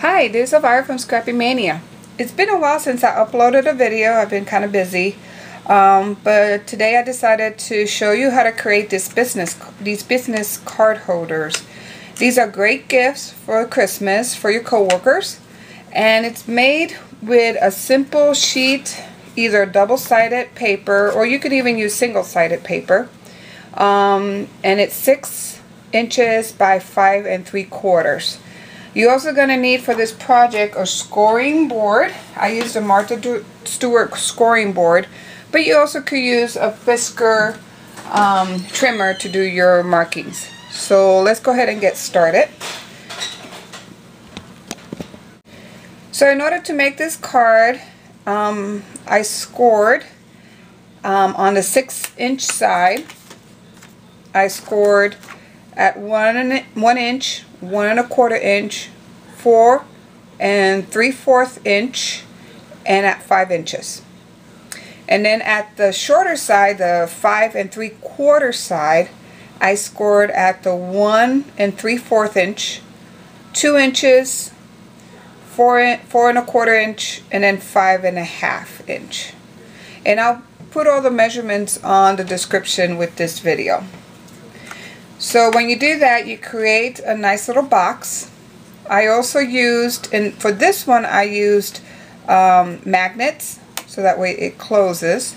Hi, this is Elvira from Scrappy Mania. It's been a while since I uploaded a video. I've been kind of busy. But today I decided to show you how to create these business card holders. These are great gifts for Christmas for your coworkers. And it's made with a simple sheet, either double-sided paper, or you could even use single-sided paper. And it's 6 inches by 5 3/4. You're also going to need for this project a scoring board. I used a Martha Stewart scoring board, but you also could use a Fisker trimmer to do your markings. So let's go ahead and get started. So in order to make this card, I scored on the 6-inch side. I scored at 1 inch, 1 1/4 inch, 4 3/4 inch, and at 5 inches. And then at the shorter side, the 5 3/4 side, I scored at the 1 3/4 inch, 2 inches, 4 1/4 inch, and then 5 1/2 inch. And I'll put all the measurements on the description with this video. So when you do that, you create a nice little box. I also used, and for this one I used magnets, so that way it closes.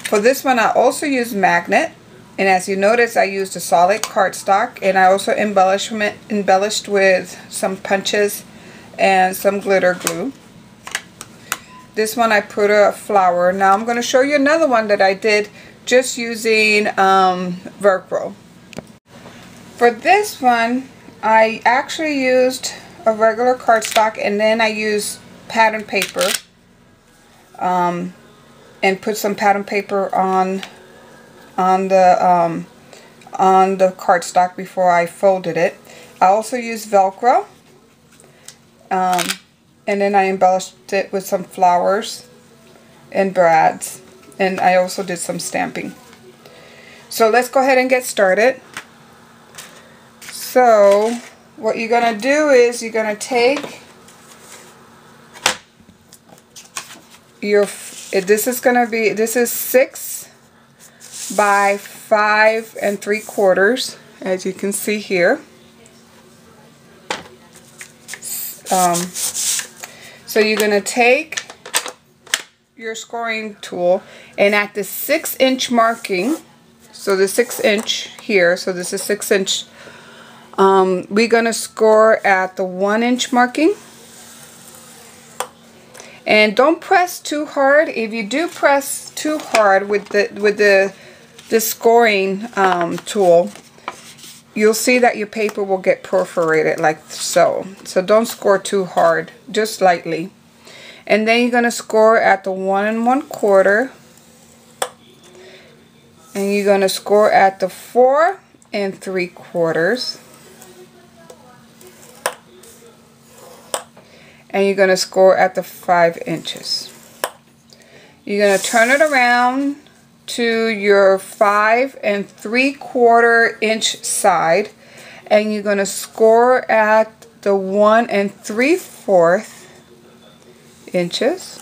For this one I also used magnet, and as you notice I used a solid cardstock, and I also embellished with some punches and some glitter glue. This one I put a flower. Now I'm going to show you another one that I did just using Velcro. For this one, I actually used a regular cardstock, and then I used pattern paper and put some pattern paper on the cardstock before I folded it. I also used Velcro, and then I embellished it with some flowers and brads, and I also did some stamping. So let's go ahead and get started. So what you're going to do is you're going to take your, this is 6 by 5 3/4, as you can see here. So you're going to take your scoring tool, and at the 6-inch marking, so the 6-inch here, so this is 6-inch, we're going to score at the 1-inch marking. And don't press too hard. If you do press too hard with the scoring tool, you'll see that your paper will get perforated like so. So don't score too hard, just lightly. And then you're going to score at the 1 1/4, and you're going to score at the 4 3/4. And you're going to score at the 5 inches. You're going to turn it around to your 5 3/4 inch side, and you're going to score at the 1 3/4 inches.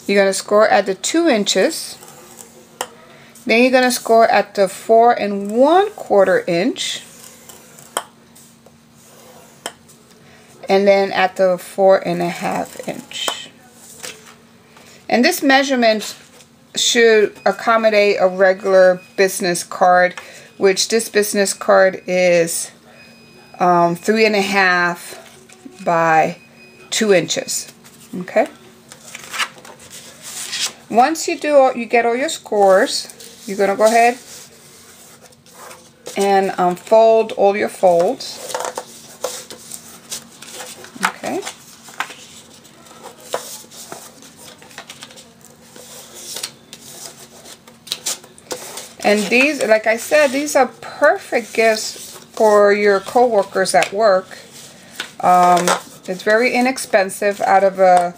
You're going to score at the 2 inches. Then you're going to score at the 4 1/4 inch. And then at the 4 1/2 inch. And this measurement should accommodate a regular business card, which this business card is 3 1/2 by 2 inches. Okay. Once you get all your scores, you're gonna go ahead and fold all your folds. Okay. And these, like I said, these are perfect gifts for your coworkers at work. It's very inexpensive. Out of a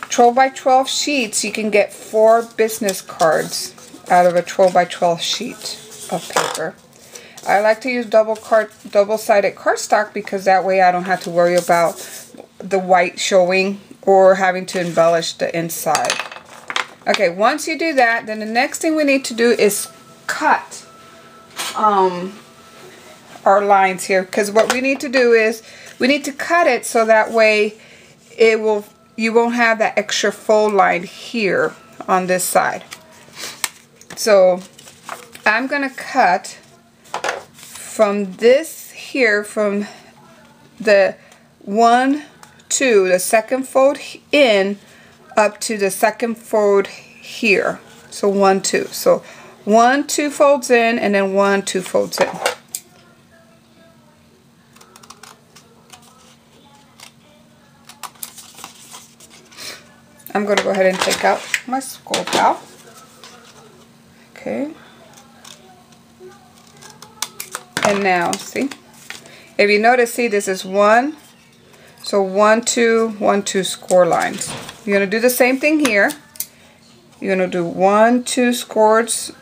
12 by 12 sheets, you can get 4 business cards out of a 12 by 12 sheet of paper. I like to use double-sided cardstock because that way I don't have to worry about the white showing or having to embellish the inside. Okay, once you do that, then the next thing we need to do is cut our lines here, because what we need to do is we need to cut it so that way you won't have that extra fold line here on this side. So I'm gonna cut from this here, from the 1, 2, the second fold in, up to the second fold here. So 1, 2. So 1, 2 folds in, and then 1, 2 folds in. I'm going to go ahead and take out my skull pal. Okay. And now, see? If you notice, see, this is 1. So 1, 2, 1, 2 score lines. You're going to do the same thing here. You're going to do 1, 2 scores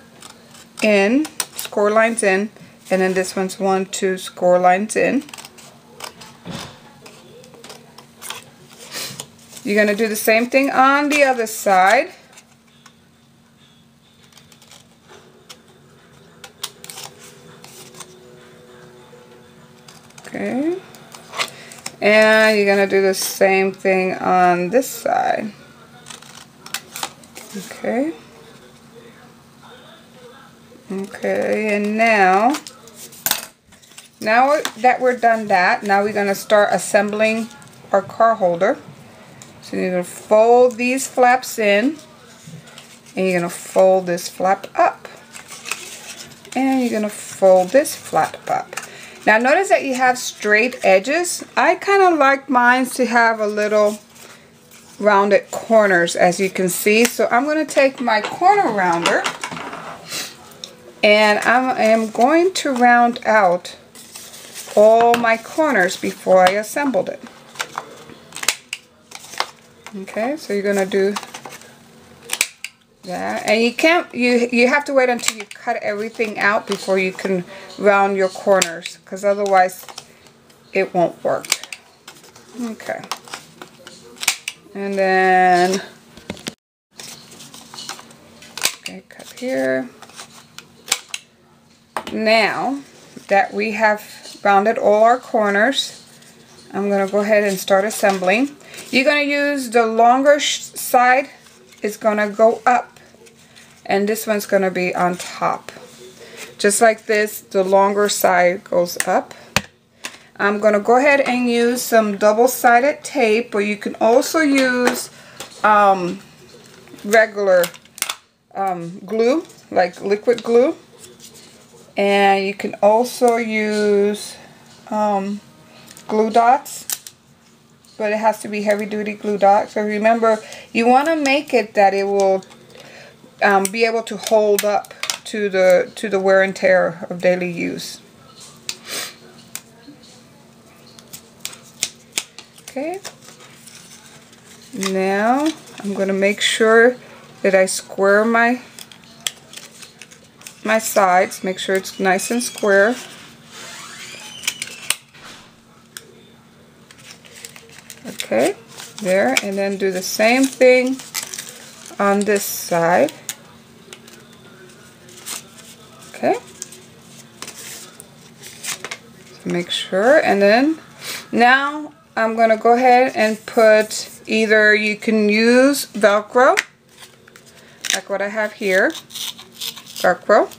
in, score lines in, and then this one's 1, 2 score lines in. You're going to do the same thing on the other side. Okay. And you're going to do the same thing on this side. Okay. Okay, and now that we're done that, now we're going to start assembling our card holder. So you're going to fold these flaps in, and you're going to fold this flap up, and you're going to fold this flap up. Now notice that you have straight edges. I kind of like mine to have a little rounded corners, as you can see. So I'm going to take my corner rounder, and I am going to round out all my corners before I assembled it. Okay, so you're gonna do that, and you have to wait until you cut everything out before you can round your corners, because otherwise it won't work. Okay, and then okay, cut here. Now that we have rounded all our corners, I'm gonna go ahead and start assembling. You're going to use the longer side is going to go up, and this one's going to be on top. Just like this, the longer side goes up. I'm going to go ahead and use some double-sided tape, or you can also use regular glue, like liquid glue. And you can also use glue dots. But it has to be heavy-duty glue dots. So remember, you want to make it that it will be able to hold up to the wear and tear of daily use. Okay. Now I'm going to make sure that I square my sides. Make sure it's nice and square. Okay, there, and then do the same thing on this side. Okay, so make sure, and then now I'm going to go ahead and put, either you can use Velcro, like what I have here, Velcro,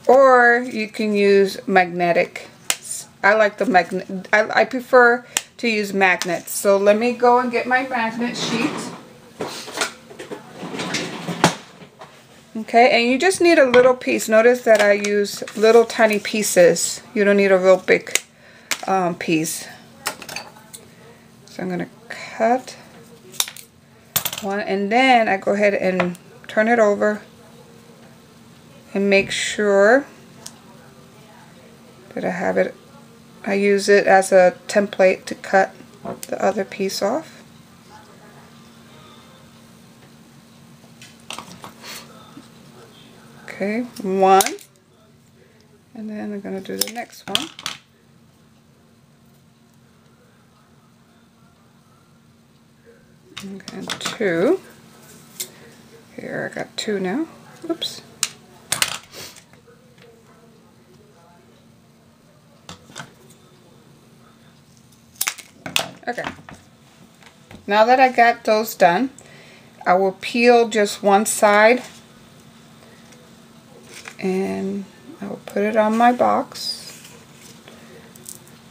or you can use magnetic. I like the magnet. I prefer to use magnets. So let me go and get my magnet sheet. Okay, and you just need a little piece. Notice that I use little tiny pieces. You don't need a real big piece. So I'm going to cut one, and then I go ahead and turn it over and make sure that I have it. I use it as a template to cut the other piece off. Okay, one, And then I'm going to do the next one. And 2. Here I got 2 now. Oops. Okay. Now that I got those done, I will peel just one side and I will put it on my box.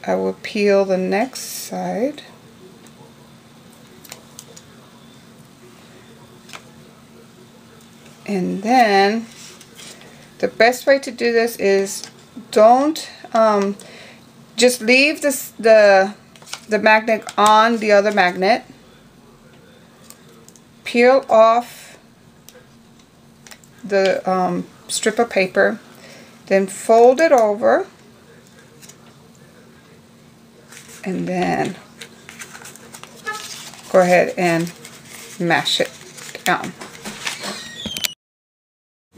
I will peel the next side. And then the best way to do this is don't just leave the magnet on the other magnet. Peel off the strip of paper, then fold it over, and then go ahead and mash it down.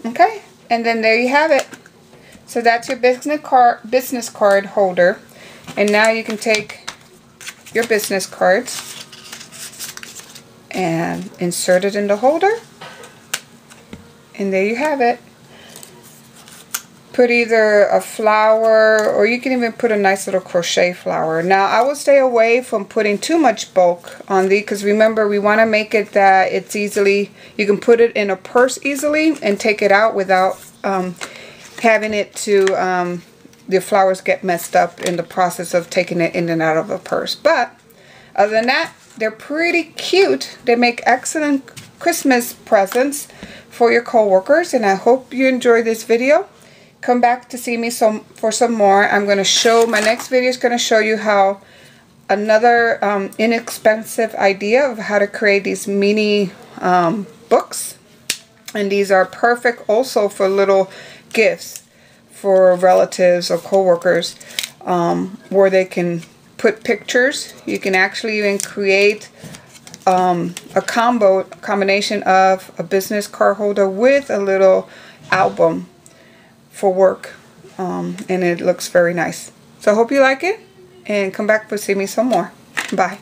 Okay, and then there you have it. So that's your business card holder, and now you can take your business cards and insert it in the holder, and there you have it. Put either a flower, or you can even put a nice little crochet flower. Now I will stay away from putting too much bulk on these, because remember, we want to make it that it's easily, you can put it in a purse easily and take it out without having it to the flowers get messed up in the process of taking it in and out of a purse. But other than that, they're pretty cute. They make excellent Christmas presents for your co-workers, and I hope you enjoyed this video. Come back to see me for some more. I'm going to show, my next video is going to show you how another inexpensive idea of how to create these mini books. And these are perfect also for little gifts for relatives or co-workers, where they can put pictures. You can actually even create a combination of a business card holder with a little album for work, and it looks very nice. So I hope you like it, and come back to see me some more. Bye.